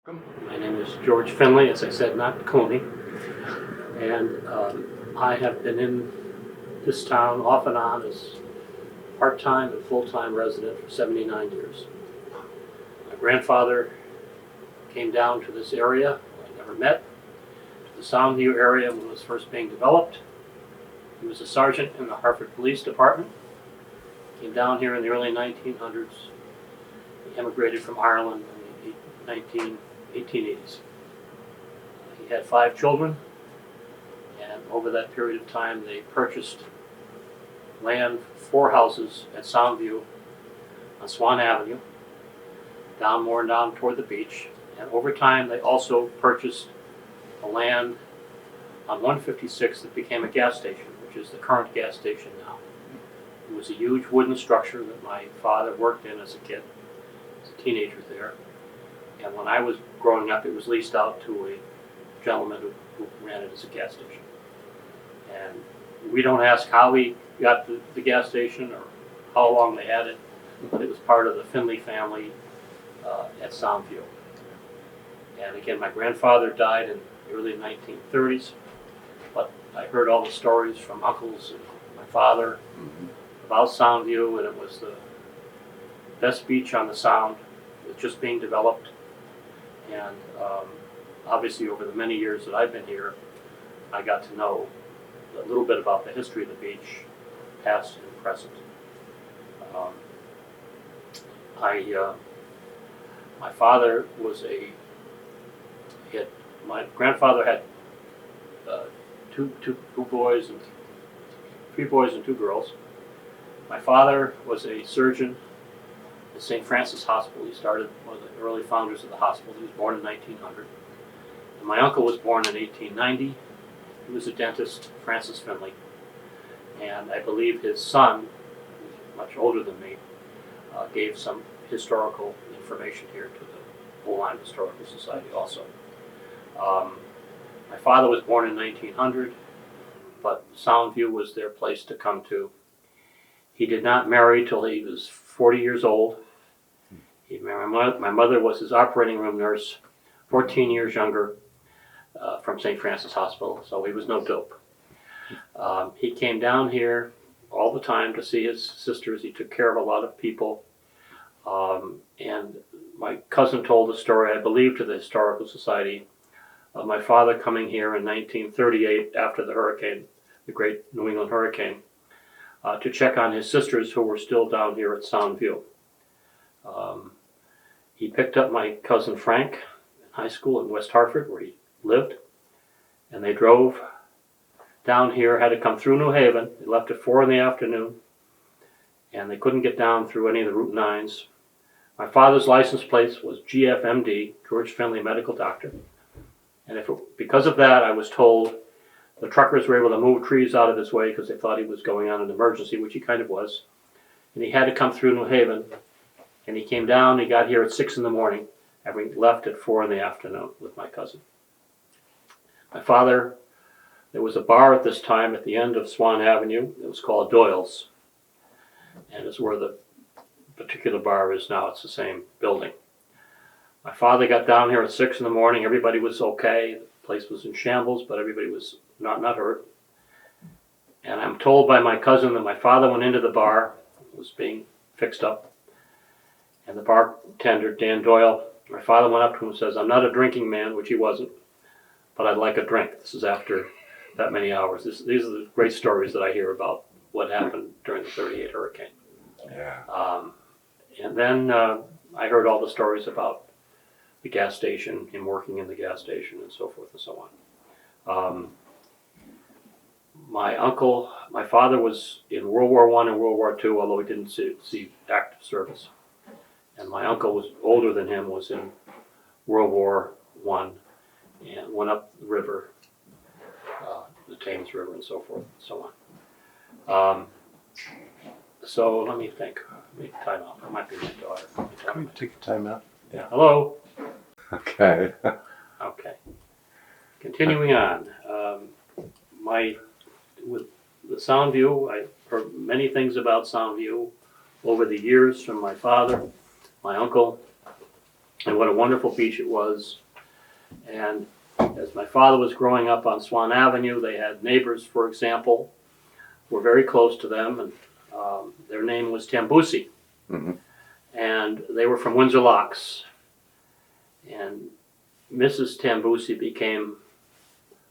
My name is George Finley, as I said, not Coney, and I have been in this town off and on as part-time and full-time resident for 79 years. My grandfather came down to this area I never met, to the Soundview area when it was first being developed. He was a sergeant in the Hartford Police Department. Came down here in the early 1900s. He emigrated from Ireland in the 1880s. He had 5 children, and over that period of time they purchased land for 4 houses at Soundview on Swan Avenue, more and down toward the beach. And over time they also purchased a land on 156 that became a gas station, which is the current gas station now. It was a huge wooden structure that my father worked in as a kid, as a teenager there. And when I was growing up, it was leased out to a gentleman who ran it as a gas station. And we don't ask how he got the gas station or how long they had it, but it was part of the Finley family at Soundview. And again, my grandfather died in the early 1930s, but I heard all the stories from uncles and my father about Soundview, and it was the best beach on the Sound. It was just being developed. And obviously over the many years that I've been here, I got to know a little bit about the history of the beach, past and present. My father was my grandfather had 3 boys and 2 girls. My father was a surgeon at St. Francis Hospital. He started one of the early founders of the hospital. He was born in 1900. And my uncle was born in 1890. He was a dentist, Francis Finley. And I believe his son, who's much older than me, gave some historical information here to the Old Lyme Historical Society also. My father was born in 1900, but Soundview was their place to come to. He did not marry till he was 40 years old. My mother was his operating room nurse, 14 years younger, from St. Francis Hospital, so he was no dope. He came down here all the time to see his sisters. He took care of a lot of people. And my cousin told the story, I believe, to the Historical Society of my father coming here in 1938 after the hurricane, the Great New England Hurricane, to check on his sisters who were still down here at Soundview. He picked up my cousin Frank in high school in West Hartford, where he lived, and they drove down here, had to come through New Haven. They left at 4 in the afternoon, and they couldn't get down through any of the Route 9s. My father's license plate was GFMD, George Finley Medical Doctor, and because of that, I was told the truckers were able to move trees out of his way because they thought he was going on an emergency, which he kind of was. And he had to come through New Haven. And he came down, he got here at 6 in the morning, having left at 4 in the afternoon with my cousin. My father, there was a bar at this time at the end of Swan Avenue. It was called Doyle's. And it's where the particular bar is now. It's the same building. My father got down here at 6 in the morning. Everybody was okay. The place was in shambles, but everybody was not hurt. And I'm told by my cousin that my father went into the bar, was being fixed up, and the bartender, Dan Doyle, my father went up to him and says, "I'm not a drinking man," which he wasn't, "but I'd like a drink." This is after that many hours. These are the great stories that I hear about what happened during the 38 hurricane. Yeah. And then I heard all the stories about the gas station, him working in the gas station, and so forth and so on. My father was in World War I and World War II, although he didn't see active service. And my uncle was older than him, was in World War I and went up the river, the Thames River, and so forth and so on. So let me think. Let me time out. That might be my daughter. Can we take a time out? Yeah. Hello. Okay. Okay. Continuing on. With the Soundview, I heard many things about Soundview over the years from my father, my uncle, and what a wonderful beach it was. And as my father was growing up on Swan Avenue, they had neighbors, for example, were very close to them, and their name was Tambusi. Mm-hmm. And they were from Windsor Locks. And Mrs. Tambusi became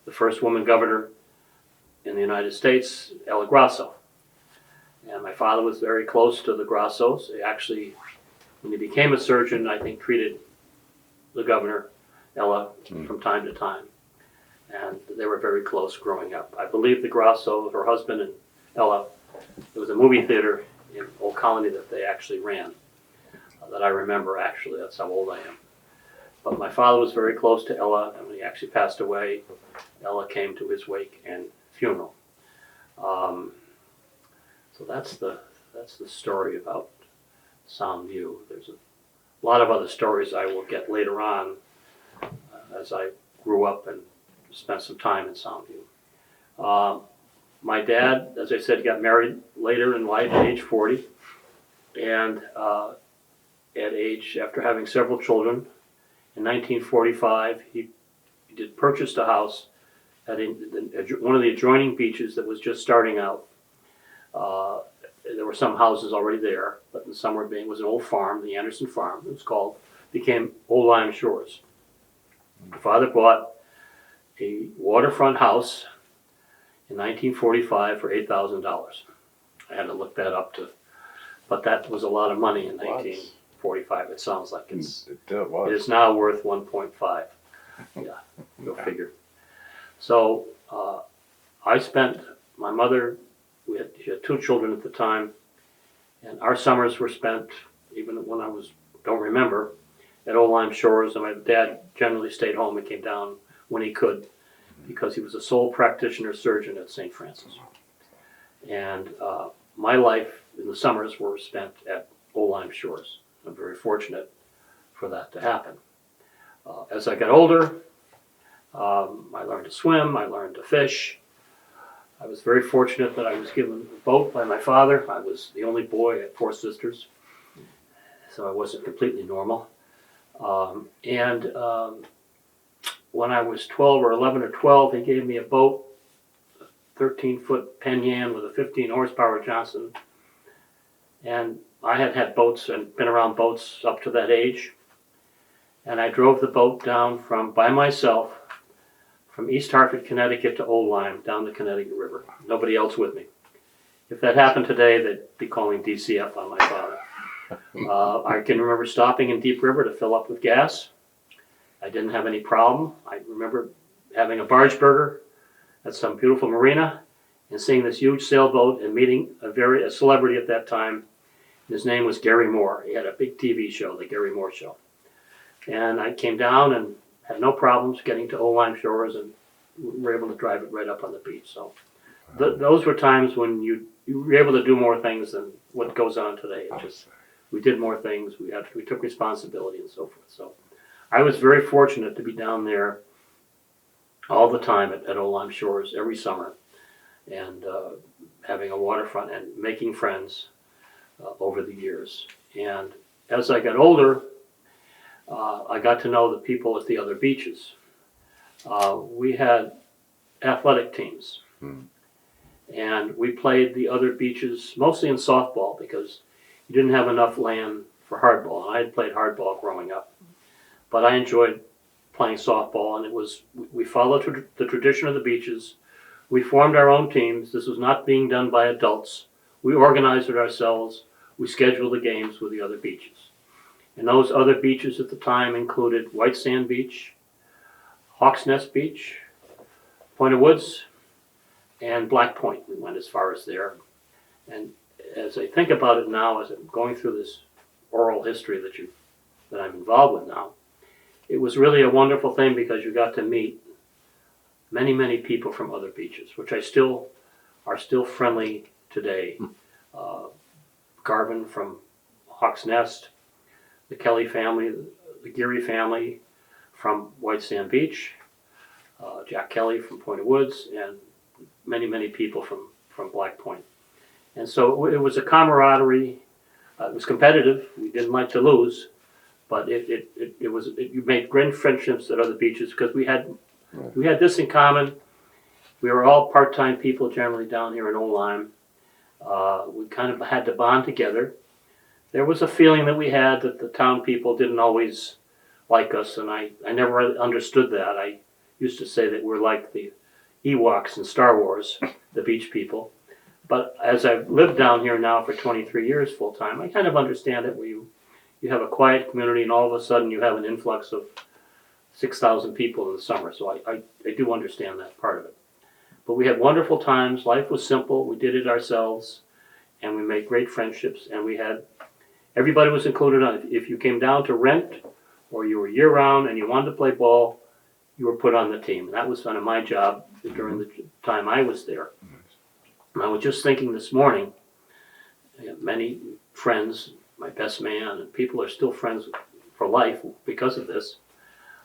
the first woman governor in the United States, Ella Grasso. And my father was very close to the Grassos. He actually, when he became a surgeon, I think treated the governor, Ella, from time to time. And they were very close growing up. I believe the Grasso, her husband and Ella, there was a movie theater in Old Colony that they actually ran, that I remember actually. That's how old I am. But my father was very close to Ella, and when he actually passed away, Ella came to his wake and funeral. So that's the story about Sound View. There's a lot of other stories I will get later on as I grew up and spent some time in Sound View. My dad, as I said, got married later in life at age 40, and after having several children, in 1945, he purchased a house at one of the adjoining beaches that was just starting out. There were some houses already there, but in some was an old farm, the Anderson Farm. It was became Old Lyme Shores. My father bought a waterfront house in 1945 for $8,000. I had to look that up but that was a lot of money in 1945. It sounds like it is now worth 1.5. Yeah, go figure. So my mother, she had 2 children at the time, and our summers were spent, even when don't remember, at Old Lyme Shores, and my dad generally stayed home and came down when he could, because he was a sole practitioner surgeon at St. Francis. And my life in the summers were spent at Old Lyme Shores. I'm very fortunate for that to happen. As I got older, I learned to swim, I learned to fish. I was very fortunate that I was given a boat by my father. I was the only boy. I had 4 sisters, so I wasn't completely normal. When I was 12 or 11 or 12, he gave me a boat, a 13-foot Penn Yan with a 15 horsepower Johnson. And I had had boats and been around boats up to that age. And I drove the boat down by myself, from East Hartford, Connecticut to Old Lyme, down the Connecticut River. Nobody else with me. If that happened today, they'd be calling DCF on my father. I can remember stopping in Deep River to fill up with gas. I didn't have any problem. I remember having a barge burger at some beautiful marina and seeing this huge sailboat and meeting a celebrity at that time. His name was Gary Moore. He had a big TV show, the Gary Moore Show. And I came down and had no problems getting to Old Lyme Shores, and we were able to drive it right up on the beach. So those were times when you were able to do more things than what goes on today. We did more things. We took responsibility and so forth. So I was very fortunate to be down there all the time at Old Lyme Shores every summer, and having a waterfront and making friends over the years. And as I got older, I got to know the people at the other beaches. We had athletic teams, and we played the other beaches mostly in softball because you didn't have enough land for hardball. And I had played hardball growing up, but I enjoyed playing softball, and we followed the tradition of the beaches. We formed our own teams. This was not being done by adults. We organized it ourselves. We scheduled the games with the other beaches. And those other beaches at the time included White Sand Beach, Hawks Nest Beach, Point of Woods, and Black Point. We went as far as there. And as I think about it now, as I'm going through this oral history that I'm involved with now, it was really a wonderful thing because you got to meet many, many people from other beaches, which are still friendly today. Garvin from Hawks Nest, the Kelly family, the Geary family from White Sand Beach, Jack Kelly from Point of Woods, and many, many people from Black Point. And so it was a camaraderie. It was competitive. We didn't like to lose, But you made great friendships at other beaches because we had this in common. We were all part-time people generally down here in Old Lyme. We kind of had to bond together. There was a feeling that we had that the town people didn't always like us, and I never really understood that. I used to say that we're like the Ewoks in Star Wars, the beach people. But as I've lived down here now for 23 years full time, I kind of understand it, where you have a quiet community and all of a sudden you have an influx of 6,000 people in the summer. So I do understand that part of it. But we had wonderful times. Life was simple. We did it ourselves, and we made great friendships. And everybody was included on it. If you came down to rent or you were year round and you wanted to play ball, you were put on the team. And that was kind of my job during the time I was there. And I was just thinking this morning, I have many friends, my best man, and people are still friends for life because of this.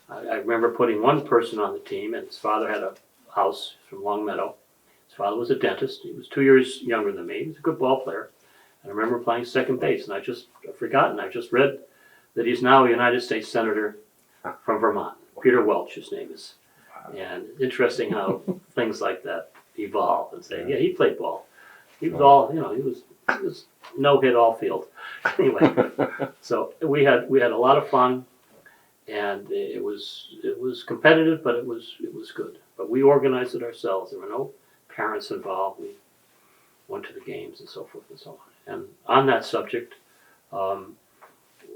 I remember putting one person on the team, and his father had a house from Long Meadow. His father was a dentist. He was 2 years younger than me. He was a good ball player. And I remember playing second base, and I've forgotten. I just read that he's now a United States Senator from Vermont. Peter Welch, his name is. And interesting how things like that evolve and say, yeah, he played ball. He was all, he was no hit all field. Anyway, so we had a lot of fun, and it was competitive, but it was good. But we organized it ourselves. There were no parents involved. We went to the games and so forth and so on. And on that subject,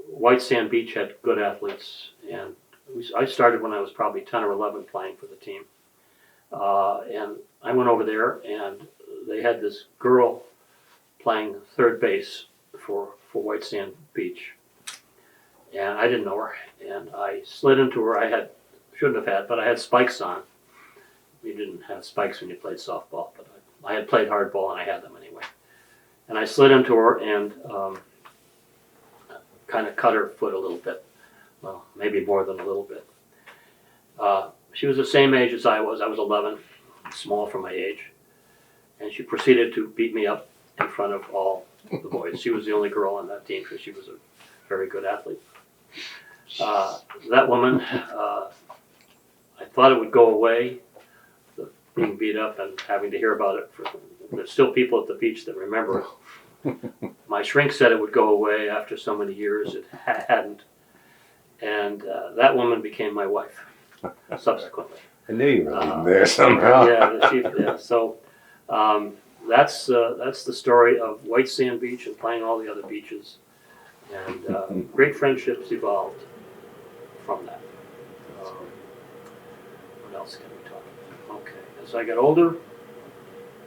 White Sand Beach had good athletes, and I started when I was probably 10 or 11 playing for the team. And I went over there, and they had this girl playing third base for White Sand Beach. And I didn't know her, and I slid into her. Shouldn't have had, but I had spikes on. You didn't have spikes when you played softball, but I had played hardball, and I had them anyway. And I slid into her and kind of cut her foot a little bit. Well, maybe more than a little bit. She was the same age as I was. I was 11, small for my age. And she proceeded to beat me up in front of all the boys. She was the only girl on that team because she was a very good athlete. That woman, I thought it would go away, being beat up and having to hear about it. There's still people at the beach that remember it. My shrink said it would go away after so many years. It hadn't. And that woman became my wife subsequently. I knew you were leading there somehow. Yeah. So that's the story of White Sand Beach and playing all the other beaches. And great friendships evolved from that. What else can we talk about? Okay. As I got older,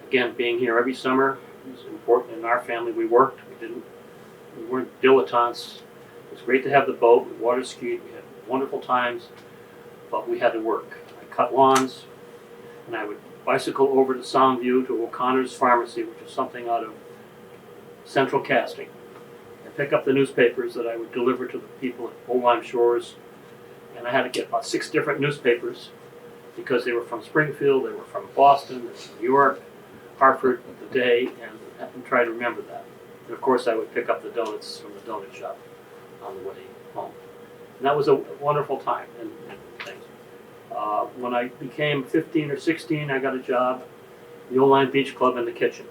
again, being here every summer was important. In our family, we worked. We weren't dilettantes. It was great to have the boat. We water skied. We had wonderful times, but we had to work. I cut lawns, and I would bicycle over to Soundview to O'Connor's Pharmacy, which is something out of Central Casting, and pick up the newspapers that I would deliver to the people at Old Lyme Shores. And I had to get about 6 different newspapers because they were from Springfield, they were from Boston, they were from New York, Hartford, The Day, and try to remember that. And of course I would pick up the donuts from the donut shop on the way home. And that was a wonderful time and things. When I became 15 or 16, I got a job at the Old Lyme Beach Club in the kitchen.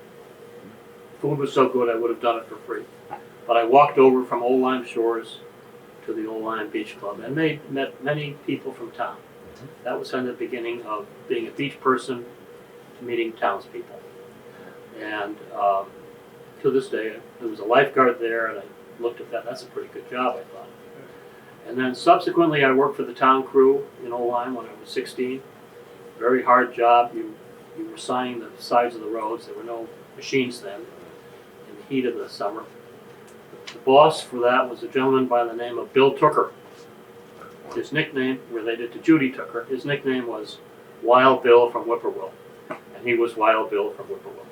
Food was so good I would have done it for free. But I walked over from Old Lyme Shores to the Old Lyme Beach Club and met many people from town. That was kind of the beginning of being a beach person to meeting townspeople. And to this day, there was a lifeguard there, and I looked at that. That's a pretty good job, I thought. And then subsequently, I worked for the town crew in Old Lyme when I was 16. Very hard job. You were signing the sides of the roads. There were no machines then in the heat of the summer. The boss for that was a gentleman by the name of Bill Tooker. His nickname, related to Judy Tooker, his nickname was Wild Bill from Whippoorwill. And he was Wild Bill from Whippoorwill.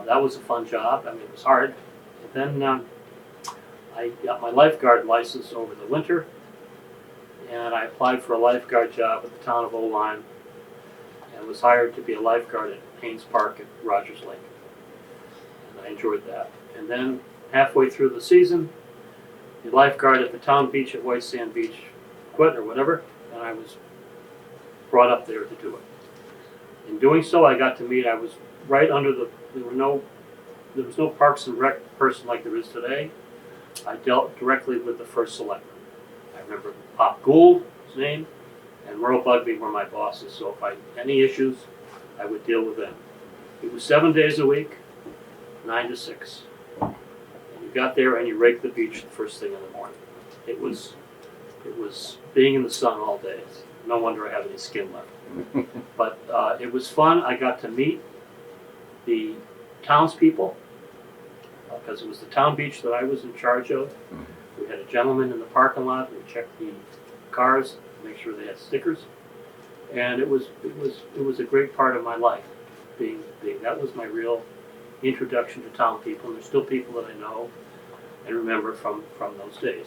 That was a fun job. I mean, it was hard. And then I got my lifeguard license over the winter, and I applied for a lifeguard job at the town of Old Lyme and was hired to be a lifeguard at Haynes Park at Rogers Lake. And I enjoyed that. And then halfway through the season, a lifeguard at the town beach at White Sand Beach, quit or whatever, and I was brought up there to do it. In doing so, I got to meet, I was right under there was no Parks and Rec person like there is today. I dealt directly with the first selectman. I remember Pop Gould, his name, and Merle Bugby were my bosses, so if I had any issues, I would deal with them. It was 7 days a week, 9 to 6. And you got there and you raked the beach the first thing in the morning. It was being in the sun all day. No wonder I have any skin left. But it was fun. I got to meet the townspeople because it was the town beach that I was in charge of. We had a gentleman in the parking lot who checked the cars to make sure they had stickers, and it was a great part of my life. Being that was my real introduction to town people, and there's still people that I know and remember from those days.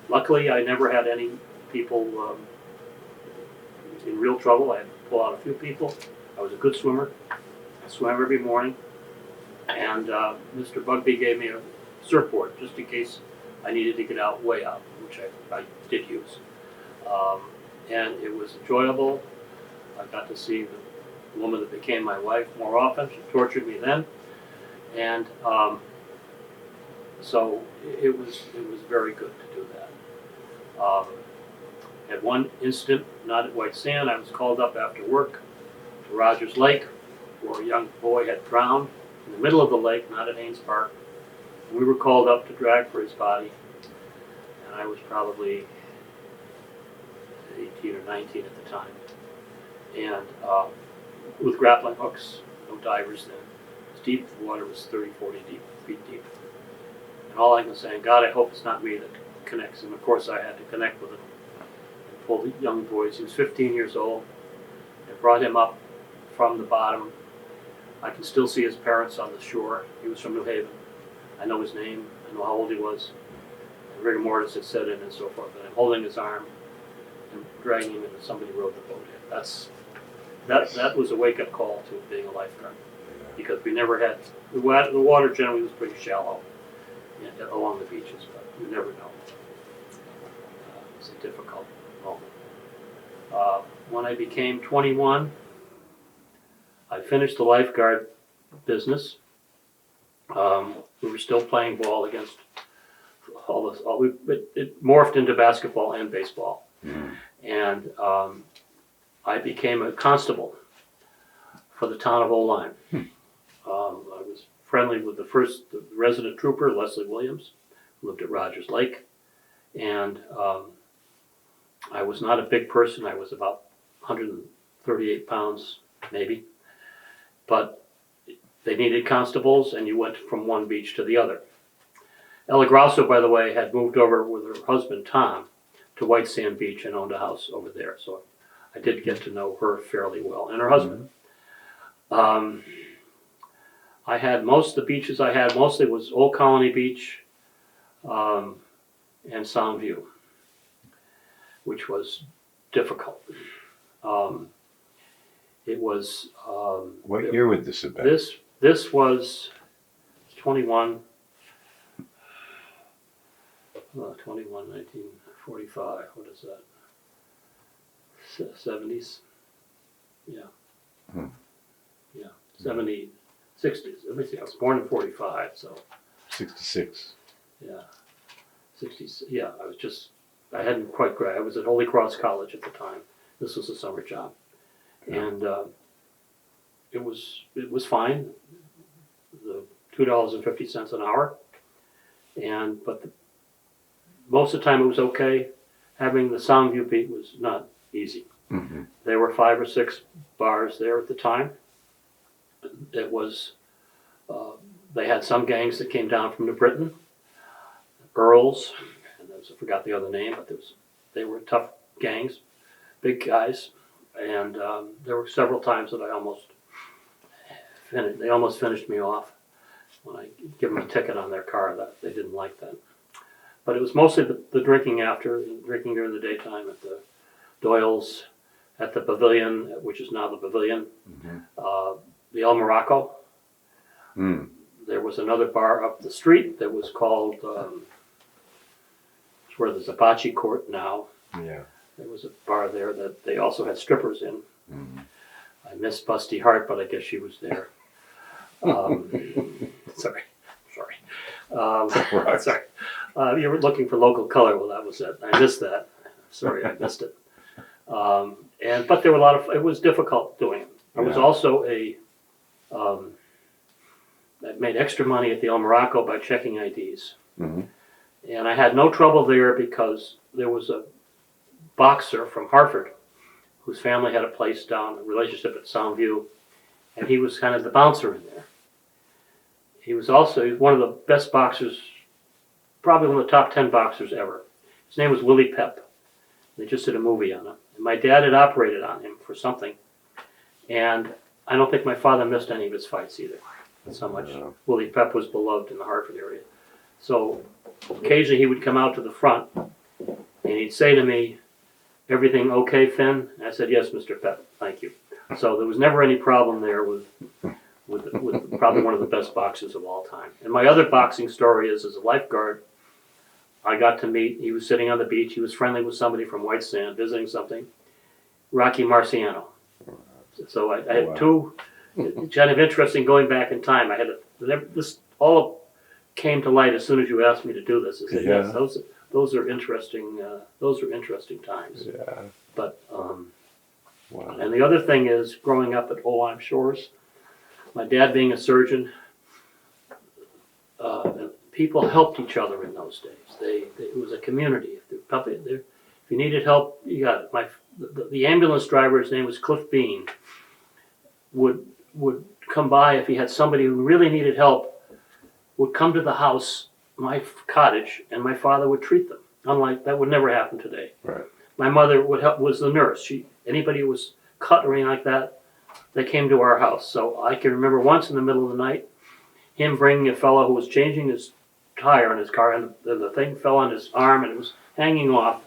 Luckily, I never had any people in real trouble. I had to pull out a few people. I was a good swimmer. I swam every morning, and Mr. Bugby gave me a surfboard just in case I needed to get out, way out, which I did use. And it was enjoyable. I got to see the woman that became my wife more often. She tortured me then. And so it was very good to do that. At one incident, not at White Sand, I was called up after work to Rogers Lake, where a young boy had drowned in the middle of the lake, not at Haynes Park. We were called up to drag for his body, and I was probably 18 or 19 at the time. And with grappling hooks, no divers then. It was deep, the water was 30, 40 feet deep. And all I can say, God, I hope it's not me that connects. And of course I had to connect with him and pull the young boys. He was 15 years old. I brought him up from the bottom. I can still see his parents on the shore. He was from New Haven. I know his name, I know how old he was. And rigor mortis had set in and so forth. And I'm holding his arm and dragging him, and somebody rowed the boat in. That was a wake-up call to being a lifeguard, because we never had, the water generally was pretty shallow along the beaches, but you never know. It's a difficult moment. When I became 21, I finished the lifeguard business. We were still playing ball against all this. It morphed into basketball and baseball. And I became a constable for the town of Old Lyme. I was friendly with the resident trooper, Leslie Williams, who lived at Rogers Lake. And I was not a big person. I was about 138 pounds, maybe. But they needed constables, and you went from one beach to the other. Ella Grosso, by the way, had moved over with her husband, Tom, to White Sand Beach and owned a house over there. So I did get to know her fairly well, and her husband. I had most of the beaches I had, mostly was Old Colony Beach and Soundview, which was difficult. It was... What year would this have been? This was 21, 1945, what is that? 70s? Yeah. Yeah, 70, 60s. Let me see, I was born in 45, so. 66. Yeah, 60s, yeah, I hadn't quite graduated. I was at Holy Cross College at the time. This was a summer job. And it was fine, the $2.50 an hour. But most of the time it was okay. Having the Soundview beat was not easy. There were 5 or 6 bars there at the time. It was, they had some gangs that came down from New Britain, Earls, and I forgot the other name, but they were tough gangs, big guys. And there were several times that they almost finished me off when I give them a ticket on their car. That they didn't like that. But it was mostly the drinking drinking during the daytime at the Doyle's, at the Pavilion, which is now the Pavilion, the El Morocco. There was another bar up the street that was called where there's a bocce court now. Yeah. There was a bar there that they also had strippers in. Mhm. I miss Busty Hart, but I guess she was there. Sorry. Right. Sorry. You were looking for local color. Well, that was it. I missed that. Sorry, I missed it. But there were it was difficult doing it. I was Yeah. also I made extra money at the El Morocco by checking IDs. Mhm. And I had no trouble there because there was a boxer from Hartford whose family had a place down, a relationship at Soundview, and he was kind of the bouncer in there. He was one of the best boxers, probably one of the top 10 boxers ever. His name was Willie Pep. They just did a movie on him. And my dad had operated on him for something, and I don't think my father missed any of his fights either. That's how much Willie Pep was beloved in the Hartford area. So occasionally he would come out to the front, and he'd say to me, "Everything okay, Finn?" And I said, "Yes, Mr. Pep, thank you." So there was never any problem there with probably one of the best boxers of all time. And my other boxing story is, as a lifeguard, I got to meet, he was sitting on the beach, he was friendly with somebody from White Sand, visiting something, Rocky Marciano. So I had two, it's kind of interesting going back in time. This all came to light as soon as you asked me to do this. I said, yes, those are interesting times. Yeah. But, Wow. and the other thing is, growing up at Old Lyme Shores, my dad being a surgeon, people helped each other in those days. It was a community. If you needed help, you got it. The ambulance driver, his name was Cliff Bean, would come by if he had somebody who really needed help, would come to the house, my cottage, and my father would treat them. Unlike, that would never happen today. Right. My mother was the nurse. Anybody who was cut or anything like that, they came to our house. So I can remember once in the middle of the night, him bringing a fellow who was changing his tire in his car, and the thing fell on his arm and it was hanging off.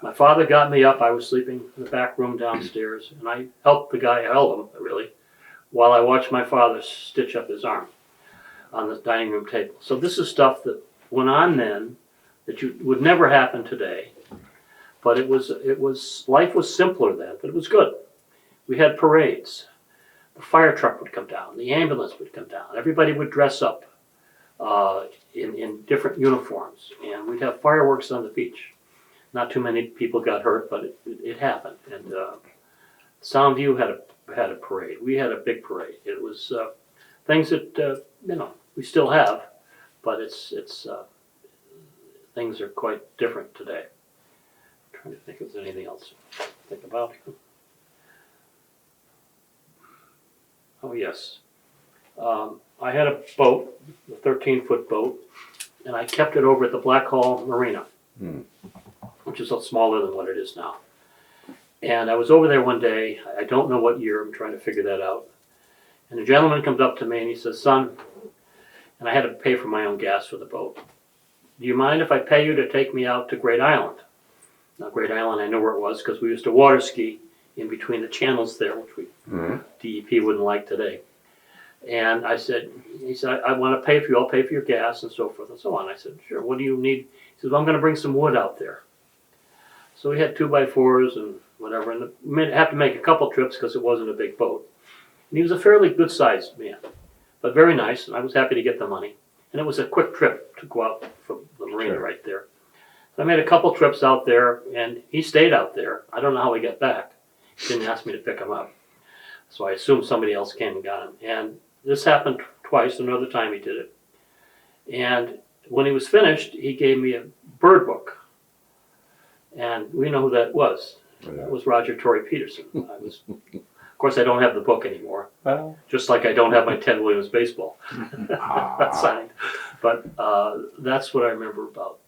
My father got me up. I was sleeping in the back room downstairs, and I helped the guy, I held him, really, while I watched my father stitch up his arm on the dining room table. So this is stuff that went on then that would never happen today. But life was simpler then, but it was good. We had parades. The fire truck would come down. The ambulance would come down. Everybody would dress up in different uniforms. And we'd have fireworks on the beach. Not too many people got hurt, but it happened. And Soundview had a parade. We had a big parade. It was things that we still have, but it's things are quite different today. I'm trying to think if there's anything else to think about. Oh yes, I had a boat, a 13-foot boat, and I kept it over at the Black Hall Marina, which is smaller than what it is now. And I was over there one day. I don't know what year. I'm trying to figure that out. And a gentleman comes up to me and he says, "Son," and I had to pay for my own gas for the boat, "do you mind if I pay you to take me out to Great Island?" Now, Great Island, I know where it was because we used to water ski in between the channels there, which DEP wouldn't like today. And he said, "I want to pay for you. I'll pay for your gas and so forth and so on." I said, "Sure. What do you need?" He said, "Well, I'm going to bring some wood out there." So we had 2x4s and whatever, and we had to make a couple trips because it wasn't a big boat. And he was a fairly good-sized man, but very nice, and I was happy to get the money. And it was a quick trip to go out from the marina right there. So I made a couple trips out there, and he stayed out there. I don't know how he got back. He didn't ask me to pick him up. So I assumed somebody else came and got him. And this happened twice, another time he did it. And when he was finished, he gave me a bird book. And we know who that was. It was Roger Torrey Peterson. Of course, I don't have the book anymore. Just like I don't have my Ted Williams baseball signed. But that's what I remember about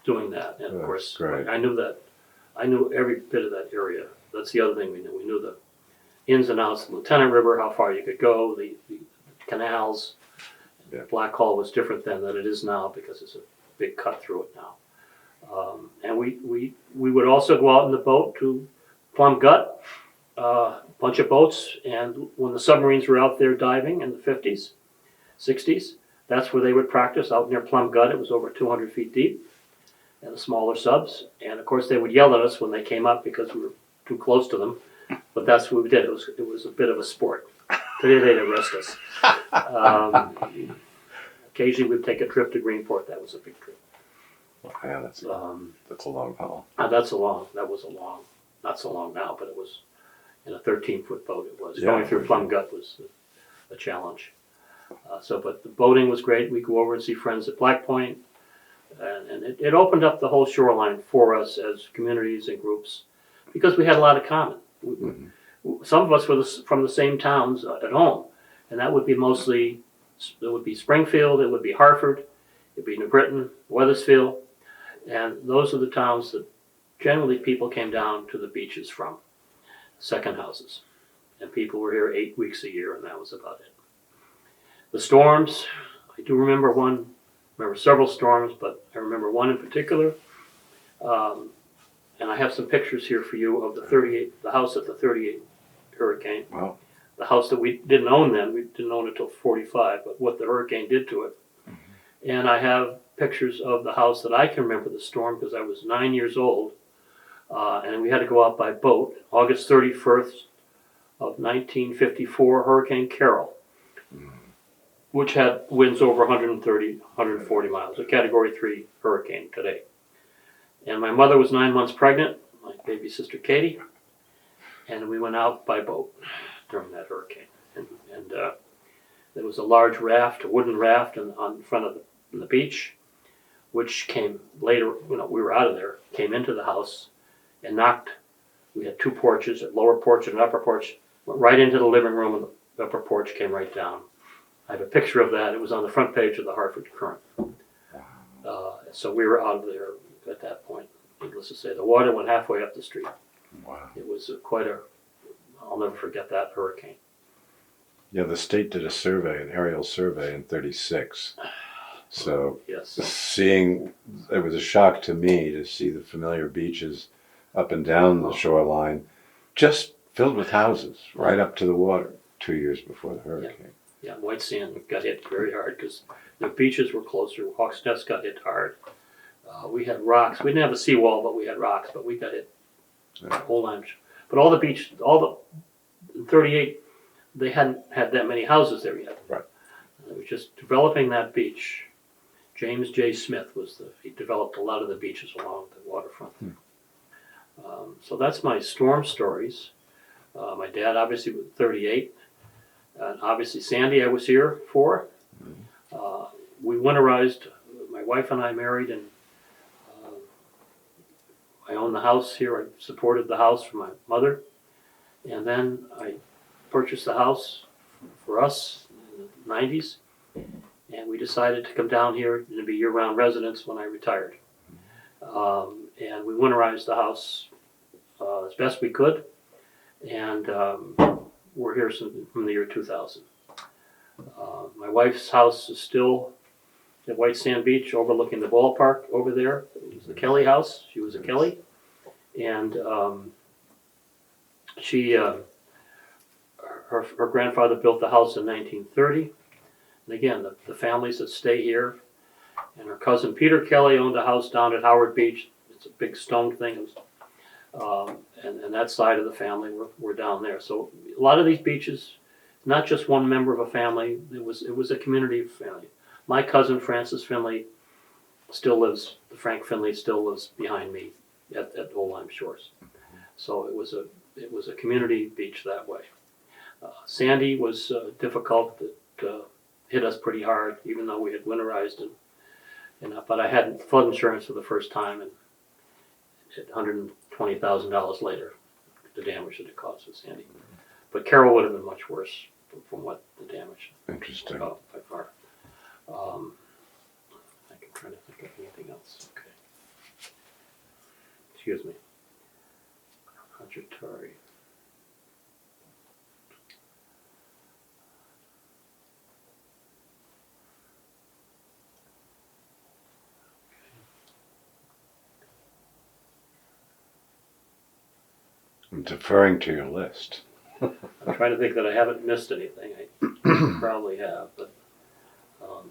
doing that. And of course, I knew every bit of that area. That's the other thing we knew. We knew the ins and outs of the Lieutenant River, how far you could go, the canals. Black Hall was different then than it is now because it's a big cut through it now. And we would also go out in the boat to Plum Gut, a bunch of boats, and when the submarines were out there diving in the 50s, 60s, that's where they would practice, out near Plum Gut. It was over 200 feet deep. and the smaller subs. And of course, they would yell at us when they came up because we were too close to them. But that's what we did. It was a bit of a sport. Today they'd arrest us. Occasionally we'd take a trip to Greenport. That was a big trip. Yeah, that's a long haul. That was a long, not so long now, but it was in a 13-foot boat. It was. Yeah, Going through Plum Gut was a challenge. But the boating was great. We'd go over and see friends at Black Point. And it opened up the whole shoreline for us as communities and groups because we had a lot in common. Some of us were from the same towns at home, and that would be mostly, it would be Springfield, it would be Hartford, it would be New Britain, Weathersfield, and those are the towns that generally people came down to the beaches from, second houses. And people were here 8 weeks a year, and that was about it. The storms, I do remember several storms, but I remember one in particular. And I have some pictures here for you of the house at the 38 hurricane. Wow. The house that we didn't own then, we didn't own it until 45, but what the hurricane did to it. And I have pictures of the house that I can remember the storm because I was 9 years old. And we had to go out by boat. August 31st of 1954, Hurricane Carol, which had winds over 130, 140 miles, a Category 3 hurricane today. And my mother was 9 months pregnant, my baby sister Katie, and we went out by boat during that hurricane. And there was a large raft, a wooden raft on front of the beach, which came later, we were out of there, came into the house and we had two porches, a lower porch and an upper porch, went right into the living room, and the upper porch came right down. I have a picture of that. It was on the front page of the Hartford Courant. So we were out of there at that point. Needless to say, the water went halfway up the street. Wow. It was I'll never forget that hurricane. Yeah, the state did an aerial survey in 36. So Yes. it was a shock to me to see the familiar beaches up and down the shoreline, just filled with houses right up to the water 2 years before the hurricane. Yeah, White Sand got hit very hard because the beaches were closer. Hawks Nest got hit hard. We had rocks. We didn't have a seawall, but we had rocks. But we got hit. Old Lyme. But in 38, they hadn't had that many houses there yet. Right. They were just developing that beach. James J. Smith he developed a lot of the beaches along the waterfront. So that's my storm stories. My dad obviously was 38. And obviously Sandy I was here for. We winterized, my wife and I married, and I owned the house here. I supported the house for my mother. And then I purchased the house for us in the 90s. And we decided to come down here and be year-round residents when I retired. And we winterized the house as best we could. And we're here from the year 2000. My wife's house is still at White Sand Beach overlooking the ballpark over there. It was the Kelly house. She was a Kelly. And her grandfather built the house in 1930. And again, the families that stay here. And her cousin Peter Kelly owned a house down at Howard Beach. It's a big stone thing. And that side of the family were down there. So a lot of these beaches, not just one member of a family, it was a community family. My cousin Francis Finley Frank Finley still lives behind me at Old Lyme Shores. So it was a community beach that way. Sandy was difficult. It hit us pretty hard, even though we had winterized but I had flood insurance for the first time, and $120,000 later, the damage that it caused with Sandy. But Carol would have been much worse from what the damage. Interesting. By far. I'm trying to think of anything else. Okay. Excuse me. Hajatari. I'm deferring to your list. I'm trying to think that I haven't missed anything. I probably have, but no,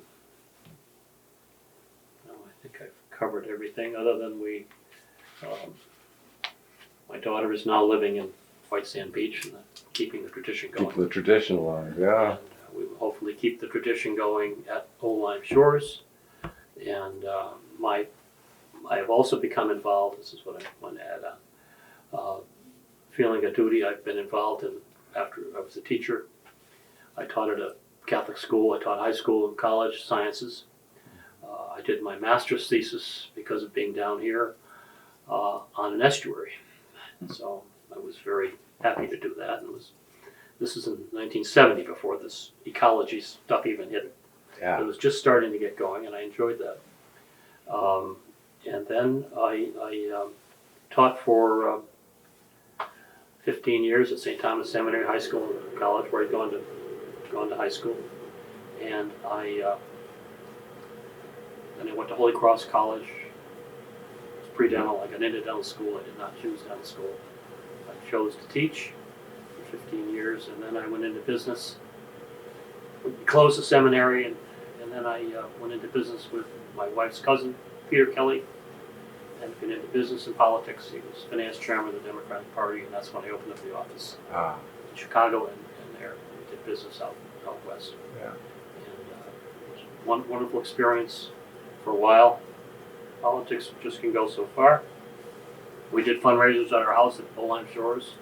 I think I've covered everything other than my daughter is now living in White Sand Beach and keeping the tradition going. Keep the tradition alive, yeah. And we will hopefully keep the tradition going at Old Lyme Shores. And I have also become involved, this is what I want to add on, feeling a duty. I've been involved in, after I was a teacher, I taught at a Catholic school, I taught high school and college sciences. I did my master's thesis because of being down here on an estuary. So I was very happy to do that. And this is in 1970 before this ecology stuff even hit it. Yeah. It was just starting to get going, and I enjoyed that. And then I taught for 15 years at St. Thomas Seminary High School and College, where I'd gone to high school. And then I went to Holy Cross College. It was pre-dental. I got into dental school. I did not choose dental school. I chose to teach for 15 years, and then I went into business. We closed the seminary, and then I went into business with my wife's cousin, Peter Kelly, and been into business and politics. He was finance chairman of the Democratic Party, and that's when I opened up the office in Chicago, and there we did business out west. Yeah. And it was one wonderful experience for a while. Politics just can go so far. We did fundraisers at our house at Old Lyme Shores.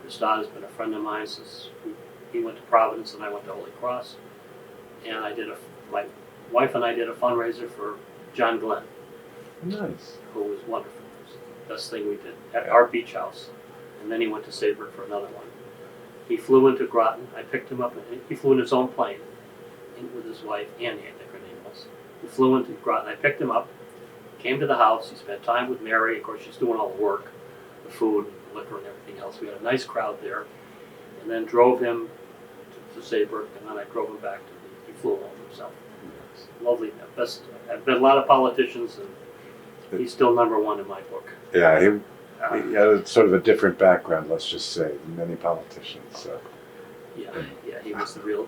Christophe has been a friend of mine since he went to Providence and I went to Holy Cross. And my wife and I did a fundraiser for John Glenn, Nice. who was wonderful. It was the best thing we did at our beach house. And then he went to Saybrook for another one. He flew into Groton. I picked him up. He flew in his own plane with his wife, Annie, I think her name was. He flew into Groton. I picked him up, came to the house. He spent time with Mary. Of course, she's doing all the work, the food, the liquor, and everything else. We had a nice crowd there. And then drove him to Saybrook, and then I drove him back he flew home himself. Lovely. I've met a lot of politicians, and he's still number one in my book. Yeah, he had a sort of a different background, let's just say, than many politicians. So. Yeah, he was the real.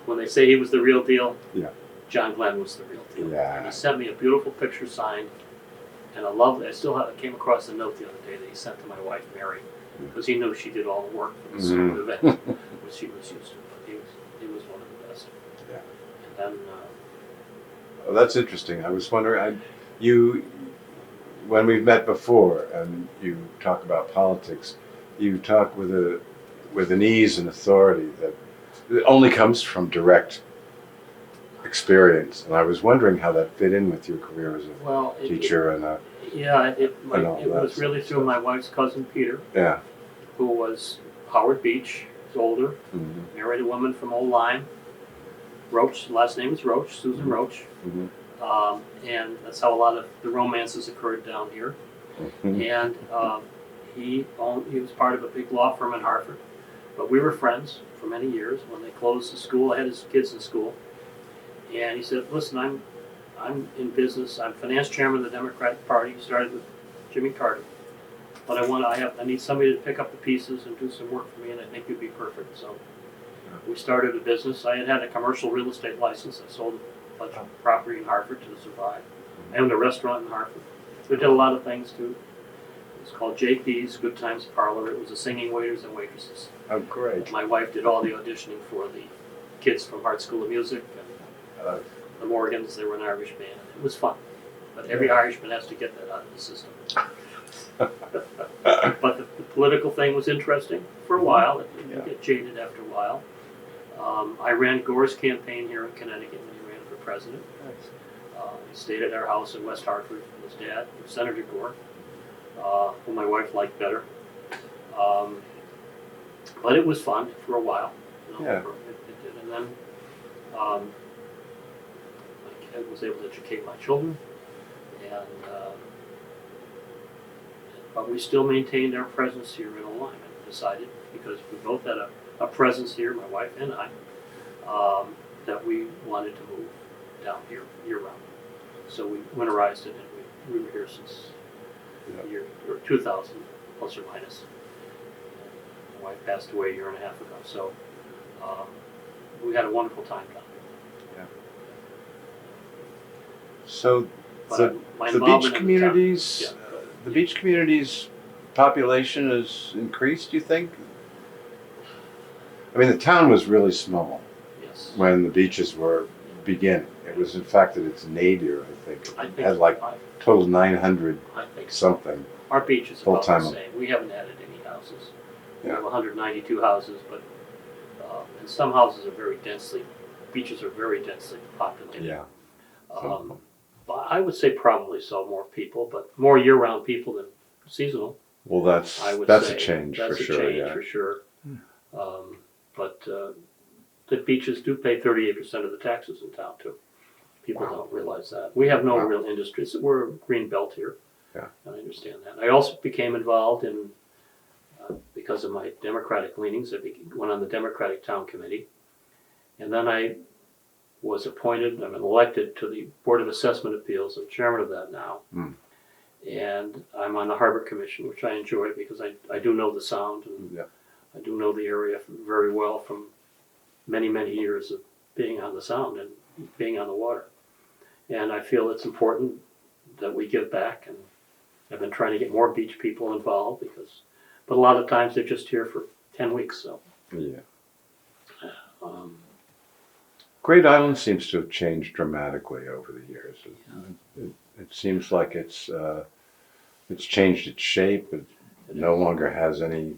When they say he was the real deal, yeah, John Glenn was the real deal. Yeah. And he sent me a beautiful picture signed, and I came across a note the other day that he sent to my wife Mary, because he knew she did all the work for this event, which she was used to. But he was one of the best. Yeah. And then. Well, that's interesting. I was wondering, when we've met before and you talk about politics, you talk with an ease and authority that only comes from direct experience. And I was wondering how that fit in with your career as a teacher it was really through my wife's cousin Peter, who was Howard Beach. He's older, married a woman from Old Lyme. Roach, last name is Roach, Susan Roach. And that's how a lot of the romances occurred down here. And he was part of a big law firm in Hartford, but we were friends for many years. When they closed the school, I had his kids in school, and he said, "Listen, I'm in business. I'm finance chairman of the Democratic Party. Started with Jimmy Carter, but I need somebody to pick up the pieces and do some work for me, and I think you'd be perfect." So we started a business. I had a commercial real estate license. I sold a bunch of property in Hartford to survive. I owned a restaurant in Hartford. We did a lot of things too. It was called JP's, Good Times Parlor. It was a singing waiters and waitresses. Oh, great. My wife did all the auditioning for the kids from Hart School of Music and the Morgans. They were an Irish band. It was fun. But every Irishman has to get that out of the system. But the political thing was interesting for a while. It get jaded after a while. I ran Gore's campaign here in Connecticut when he ran for president. He stayed at our house in West Hartford with his dad, Senator Gore, who my wife liked better. But it was fun for a while. It did. And then I was able to educate my children, but we still maintained our presence here in Old Lyme, and decided, because we both had a presence here, my wife and I, that we wanted to move down here year-round. So we winterized it, and we were here since the year 2000, plus or minus. And my wife passed away a year and a half ago, so we had a wonderful time down here. So But my the involvement beach in the communities, town, yeah. the beach communities population has increased, you think? I mean, the town was really small Yes. when the beaches were beginning. It was, in fact, at its nadir, I think. I It think had like total 900 I think so. something. Our beach is about the Full-time. same. We haven't added any houses. We Yeah. have 192 houses, but and some houses are very densely, beaches are very densely populated. Yeah. But I would say probably so, more people, but more year-round people than seasonal. Well, I would that's say. a change That's for a sure. change Yeah. for sure. But the beaches do pay 38% of the taxes in town too. People Wow. don't realize that. We have no Wow. real industries. We're a green belt here. Yeah. And I understand that. I also became involved in, because of my Democratic leanings, went on the Democratic Town Committee. And then I was appointed, I'm elected to the Board of Assessment Appeals. I'm chairman of that now. Mm. And I'm on the Harbor Commission, which I enjoy because I do know the Sound and Yeah. I do know the area very well from many, many years of being on the Sound and being on the water. And I feel it's important that we give back, and I've been trying to get more beach people involved but a lot of times they're just here for 10 weeks, so. Yeah. Um, Great Island seems to have changed dramatically over the years. It seems like it's changed its shape. It no longer has any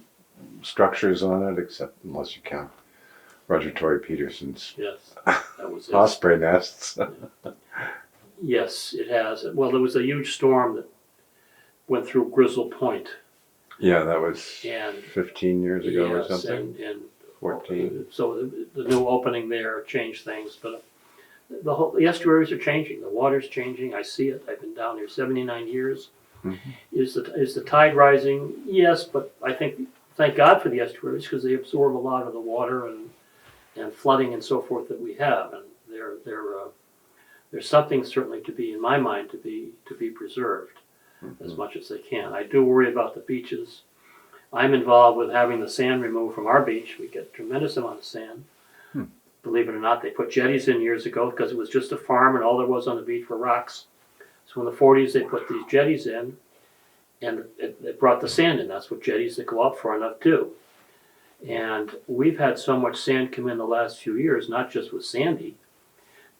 structures on it, except unless you count Roger Tory Peterson's yes, that was it. osprey nests. Yes, it has. Well, there was a huge storm that went through Grizzle Point. Yeah, that was And 15 years ago or yes, something. and 14. so the new opening there changed things, but the estuaries are changing. The water's changing. I see it. I've been down here 79 years. Mhm. Is the tide rising? Yes, but I think thank God for the estuaries because they absorb a lot of the water and flooding and so forth that we have, and there's something certainly to be in my mind to be preserved as much as they can. I do worry about the beaches. I'm involved with having the sand removed from our beach. We get a tremendous amount of sand. Believe it or not, they put jetties in years ago because it was just a farm and all there was on the beach were rocks. So in the 40s they put these jetties in and it brought the sand in. That's what jetties that go up far enough do. And we've had so much sand come in the last few years, not just with Sandy,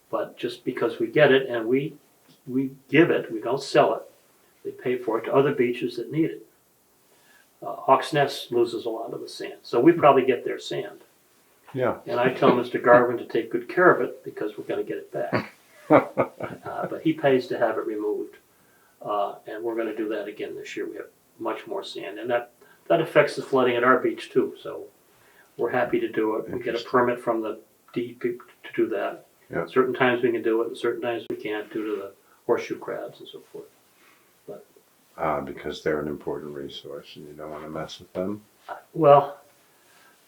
but just because we get it and we give it, we don't sell it. They pay for it to other beaches that need it. Hawks Nest loses a lot of the sand, so we probably get their sand. Yeah. And I tell Mr. Garvin to take good care of it because we're going to get it back. But he pays to have it removed, and we're going to do that again this year. We have much more sand, and that affects the flooding at our beach too. So we're happy to do it. We get a permit from the DEP to do that. Yeah. Certain times we can do it, and certain times we can't due to the horseshoe crabs and so forth. Because they're an important resource and you don't want to mess with them. Well,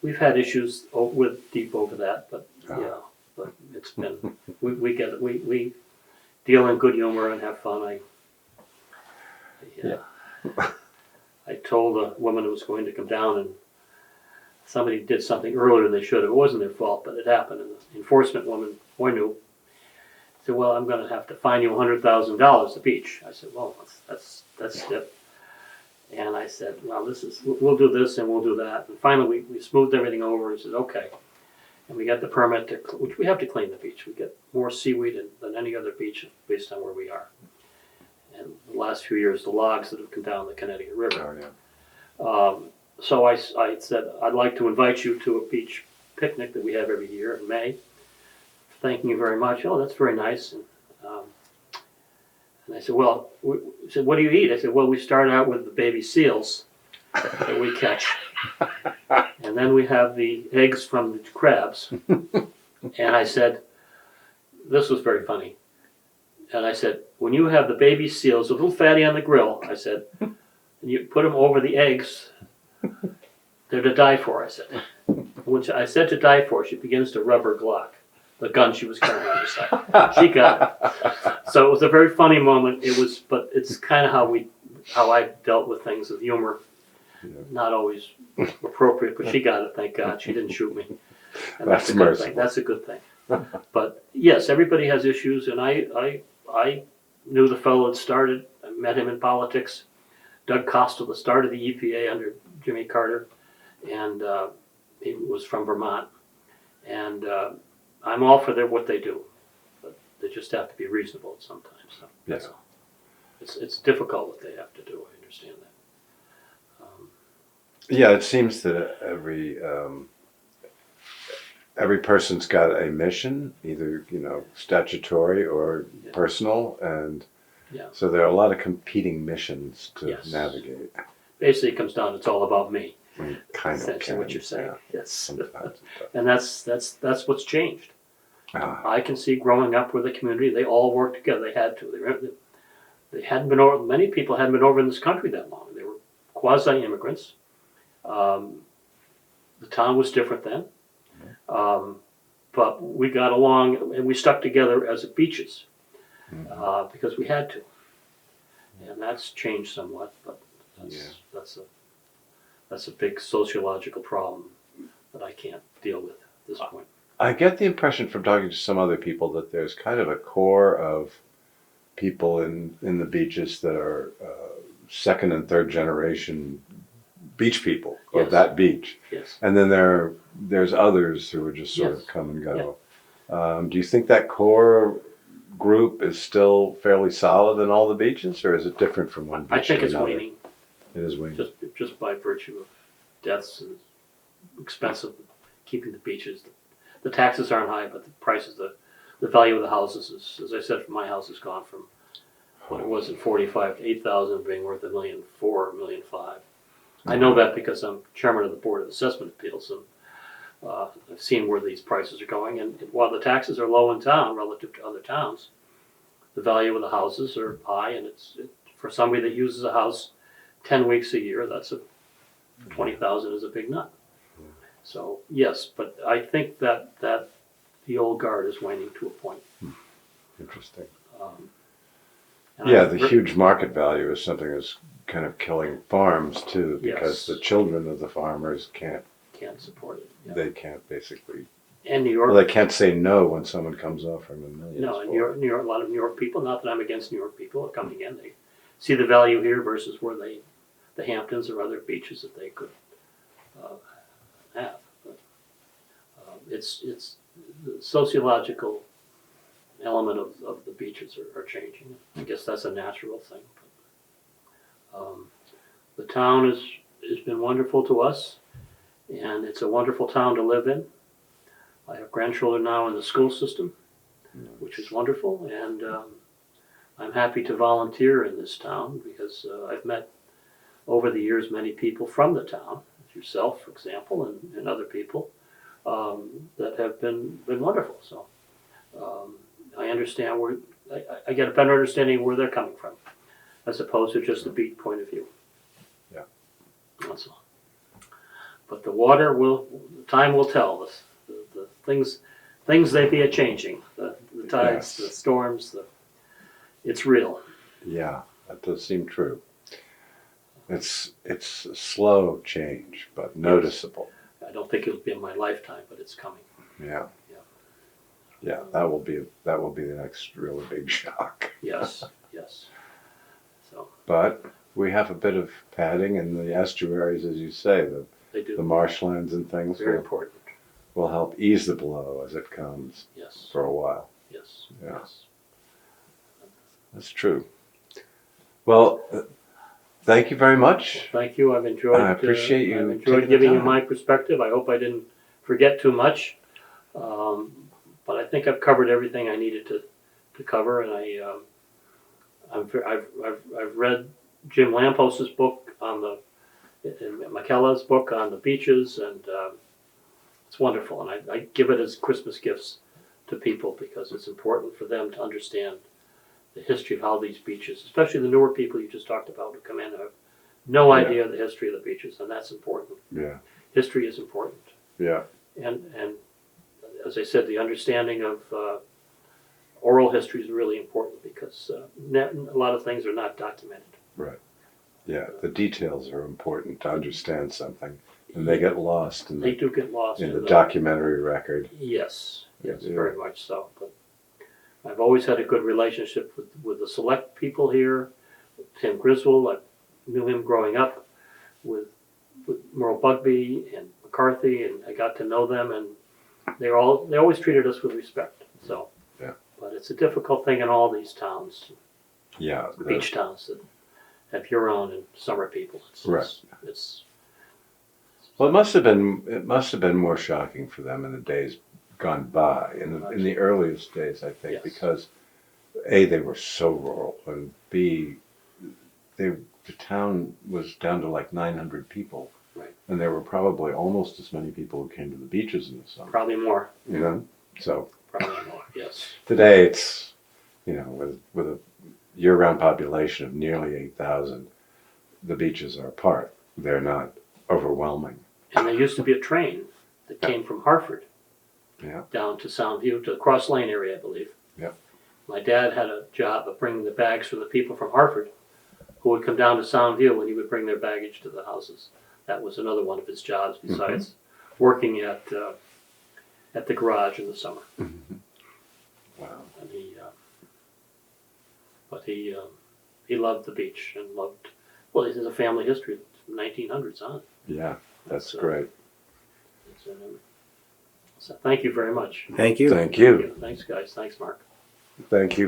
we've had issues with deep over that, but yeah, but it's been, we get it, we deal in good humor and have fun. I told a woman who was going to come down and somebody did something earlier than they should have. It wasn't their fault, but it happened. And the enforcement woman, boy knew, said, well, I'm going to have to fine you $100,000 at the beach. I said, well, that's stiff. And I said, well, we'll do this and we'll do that. And finally, we smoothed everything over and said, okay. And we got the permit, which we have to clean the beach. We get more seaweed than any other beach based on where we are. And the last few years, the logs that have come down the Connecticut River. Oh, yeah. So I said, I'd like to invite you to a beach picnic that we have every year in May. Thanking you very much. Oh, that's very nice. And I said, well, he said, what do you eat? I said, well, we start out with the baby seals that we catch. And then we have the eggs from the crabs. And I said, this was very funny. And I said, when you have the baby seals, a little fatty on the grill, I said, and you put them over the eggs, they're to die for, I said. When I said to die for, she begins to rub her Glock, the gun she was carrying on her side. She got it. So it was a very funny moment. But it's kind of how I dealt with things with humor. Yeah. Not always appropriate, but she got it, thank God. She didn't shoot me. And That's a good merciful. thing. That's a good thing. But yes, everybody has issues, and I I knew the fellow that started, I met him in politics, Doug Costello, that started the EPA under Jimmy Carter, and he was from Vermont. And I'm all for what they do, but they just have to be reasonable sometimes. So that's all. It's difficult what they have to do. I understand that. Yeah, it seems that every person's got a mission, either statutory or personal, and so there are a lot of competing missions to navigate. Basically, it comes down. It's all about me. Kind of Essentially, what you're saying. Yeah, Yes. sometimes. And that's what's changed. Ah. I can see growing up with a community, they all worked together. They had to. They hadn't been over. Many people hadn't been over in this country that long. They were quasi-immigrants. The town was different then, but we got along and we stuck together as beaches because we had to. And that's changed somewhat, but that's a big sociological problem that I can't deal with at this point. I get the impression from talking to some other people that there's kind of a core of people in the beaches that are second and third generation beach people of that beach. Yes. And then there's others who are just sort of come and go. Do you think that core group is still fairly solid in all the beaches, or is it different from one beach I think to it's another? waning. It is waning. Just by virtue of deaths and expensive keeping the beaches. The taxes aren't high, but the prices, the value of the houses is, as I said, my house has gone from what it was at 45 to 8,000, being worth $1.4 million, $1.5 million. I know that because I'm chairman of the Board of Assessment Appeals, and I've seen where these prices are going. And while the taxes are low in town relative to other towns, the value of the houses are high, and for somebody that uses a house 10 weeks a year, that's $20,000 is a big nut. So yes, but I think that the old guard is waning to a point. Interesting. And the huge market value is something that's kind of killing farms too, because the children of the farmers can't support it. Yeah. They can't basically. And New York. Well, they can't say no when someone comes offering them millions. No, New York, a lot of New York people. Not that I'm against New York people are coming in. They see the value here versus where the Hamptons or other beaches that they could have. But, it's the sociological element of the beaches are changing. I guess that's a natural thing. But, the town has been wonderful to us, and it's a wonderful town to live in. I have grandchildren now in the school system, which is wonderful, and I'm happy to volunteer in this town because I've met over the years many people from the town, yourself, for example, and other people that have been wonderful. So I understand I get a better understanding of where they're coming from, as opposed to just the beat point of view. Yeah, that's all. But time will tell us. The things they be a changing. The tides, the storms. It's real. Yeah, that does seem true. It's a slow change, but noticeable. I don't think it'll be in my lifetime, but it's coming. Yeah, that will be the next really big shock. Yes. So. But we have a bit of padding in the estuaries, as you say. They do. The marshlands and things Very important. Will help ease the blow as it comes. Yes. For a while. Yes. Yeah. Yes. That's true. Well, thank you very much. Thank you. I've enjoyed. I appreciate you. I've enjoyed giving you my perspective. I hope I didn't forget too much, but I think I've covered everything I needed to cover, and I've read Jim Lampos's book and McKella's book on the beaches, and it's wonderful. And I give it as Christmas gifts to people because it's important for them to understand the history of how these beaches, especially the newer people you just talked about who come in, have no idea of the history of the beaches, and that's important. Yeah. History is important. Yeah. And as I said, the understanding of oral history is really important because a lot of things are not documented. Right. Yeah, the details are important to understand something, and they get lost in do get lost in the documentary record. Yes, very much so. But I've always had a good relationship with the select people here. Tim Griswold, I knew him growing up with Merle Bugby and McCarthy, and I got to know them, and they always treated us with respect. So, Yeah. But it's a difficult thing in all these towns, Yeah. beach towns that have Huron and summer people. Right. It's Well, it must have been more shocking for them in the days gone by, in the earliest days, I think, Yes. because A, they were so rural, and B, the town was down to like 900 people. Right. And there were probably almost as many people who came to the beaches in the summer. probably more. You know? So Probably more. Yes. today it's, with a year-round population of nearly 8,000, the beaches are apart. They're not overwhelming. And there used to be a train that came from Hartford down to Soundview, to the Cross Lane area, I believe. Yep. My dad had a job of bringing the bags for the people from Hartford who would come down to Soundview, and he would bring their baggage to the houses. That was another one of his jobs besides working at the garage in the summer. Mm-hmm. Wow. And he loved the beach and loved. Well, this is a family history from 1900s on. Yeah, that's great. So thank you very much. Thank you. Thank you. Thanks, guys. Thanks, Mark. Thank you.